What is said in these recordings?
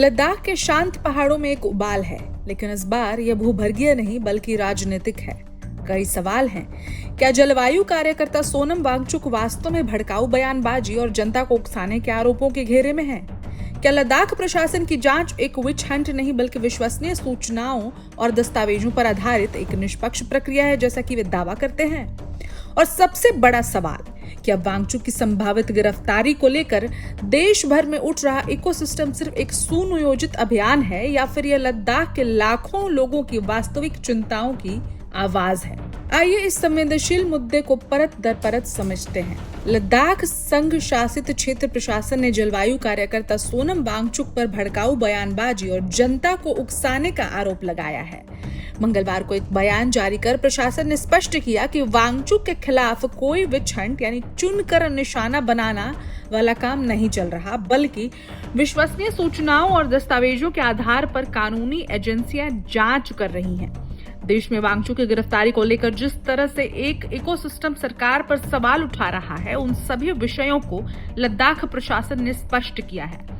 लद्दाख के शांत पहाड़ों में एक उबाल है, लेकिन इस बार यह भूभर्गीय नहीं बल्कि राजनीतिक है। कई सवाल हैं। क्या जलवायु कार्यकर्ता सोनम वांगचुक वास्तव में भड़काऊ बयानबाजी और जनता को उकसाने के आरोपों के घेरे में है? क्या लद्दाख प्रशासन की जांच एक विच हंट नहीं बल्कि विश्वसनीय सूचनाओं और दस्तावेजों पर आधारित एक निष्पक्ष प्रक्रिया है, जैसा कि वे दावा करते हैं? और सबसे बड़ा सवाल, क्या वांगचुक की संभावित गिरफ्तारी को लेकर देश भर में उठ रहा इकोसिस्टम सिर्फ एक सुनियोजित अभियान है या फिर यह लद्दाख के लाखों लोगों की वास्तविक चिंताओं की आवाज है? आइए इस संवेदनशील मुद्दे को परत दर परत समझते हैं। लद्दाख संघ शासित क्षेत्र प्रशासन ने जलवायु कार्यकर्ता सोनम वांगचुक पर भड़काऊ बयानबाजी और जनता को उकसाने का आरोप लगाया है। मंगलवार को एक बयान जारी कर प्रशासन ने स्पष्ट किया कि वांगचुक के खिलाफ कोई विच हंट यानी चुनकर निशाना बनाना वाला काम नहीं चल रहा, बल्कि विश्वसनीय सूचनाओं और दस्तावेजों के आधार पर कानूनी एजेंसियां जांच कर रही हैं। देश में वांगचुक की गिरफ्तारी को लेकर जिस तरह से एक इकोसिस्टम सरकार पर सवाल उठा रहा है, उन सभी विषयों को लद्दाख प्रशासन ने स्पष्ट किया है।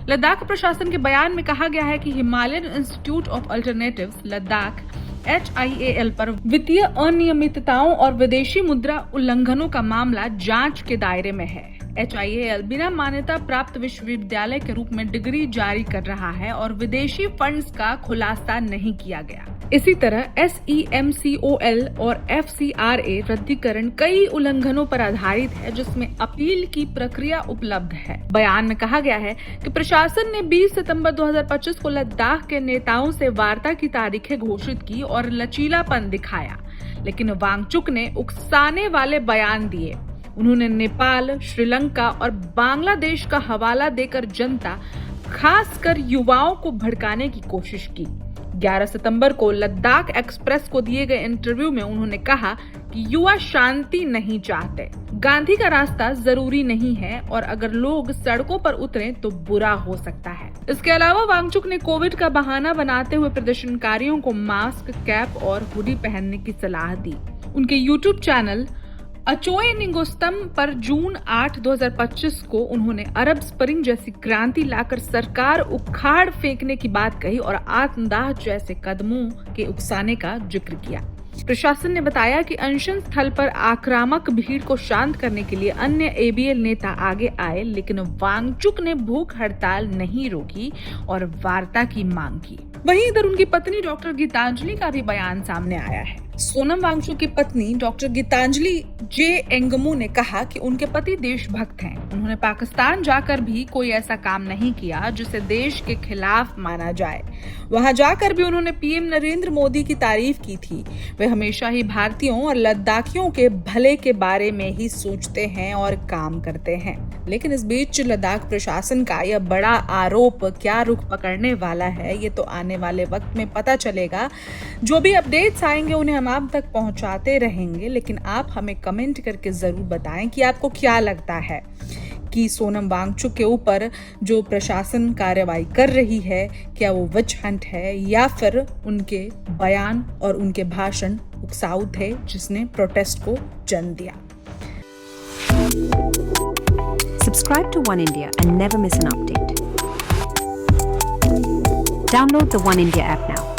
लद्दाख प्रशासन के बयान में कहा गया है कि Himalayan institute of alternatives Ladakh HIAL पर वित्तीय अनियमितताओं और विदेशी मुद्रा उल्लंघनों का मामला जांच के दायरे में है। HIAL बिना मान्यता प्राप्त विश्वविद्यालय के रूप में डिग्री जारी कर रहा है और विदेशी फंड्स का खुलासा नहीं किया गया। इसी तरह SEMCOL और FCRA रद्दीकरण कई उल्लंघनों पर आधारित है, जिसमें अपील की प्रक्रिया उपलब्ध है। बयान में कहा गया है कि प्रशासन ने 20 सितंबर 2025 को लद्दाख के नेताओं से वार्ता की तारीखें घोषित की और लचीलापन दिखाया, लेकिन वांगचुक ने उकसाने वाले बयान दिए। उन्होंने नेपाल, श्रीलंका और बांग्लादेश का हवाला देकर जनता, खासकर युवाओं को भड़काने की कोशिश की। 11 सितंबर को लद्दाख एक्सप्रेस को दिए गए इंटरव्यू में उन्होंने कहा कि युवा शांति नहीं चाहते, गांधी का रास्ता जरूरी नहीं है और अगर लोग सड़कों पर उतरें तो बुरा हो सकता है। इसके अलावा वांगचुक ने कोविड का बहाना बनाते हुए प्रदर्शनकारियों को मास्क, कैप और हुडी पहनने की सलाह दी। उनके यूट्यूब चैनल अचोए निंगोस्तम पर जून 8, 2025 को उन्होंने अरब स्प्रिंग जैसी क्रांति लाकर सरकार उखाड़ फेंकने की बात कही और आत्मदाह जैसे कदमों के उकसाने का जिक्र किया। प्रशासन ने बताया कि अनशन स्थल पर आक्रामक भीड़ को शांत करने के लिए अन्य ABL नेता आगे आए, लेकिन वांगचुक ने भूख हड़ताल नहीं रोकी और वार्ता की मांग की। वहीं इधर उनकी पत्नी डॉक्टर गीतांजलि का भी बयान सामने आया है। सोनम वांगचुक की पत्नी डॉक्टर गीतांजलि जे एंगमू ने कहा कि उनके पति देशभक्त हैं। उन्होंने पाकिस्तान जाकर भी कोई ऐसा काम नहीं किया जिसे देश के खिलाफ माना जाए। वहां जाकर भी उन्होंने PM नरेंद्र मोदी की तारीफ की थी। वे हमेशा ही भारतीयों और लद्दाखियों के भले के बारे में ही सोचते हैं और काम करते हैं। लेकिन इस बीच लद्दाख प्रशासन का यह बड़ा आरोप क्या रुख पकड़ने वाला है, ये तो आने वाले वक्त में पता चलेगा। जो भी अपडेट्स आएंगे उन्हें हम आप तक पहुंचाते रहेंगे, लेकिन आप हमें कमेंट करके जरूर बताएं कि आपको क्या लगता है कि सोनम वांगचुक के ऊपर जो प्रशासन कार्रवाई कर रही है, क्या वो विच हंट है या फिर उनके बयान और उनके भाषण उकसाऊ थे जिसने प्रोटेस्ट को जन्म दिया। Subscribe to One India and never miss an update. Download the One India app now.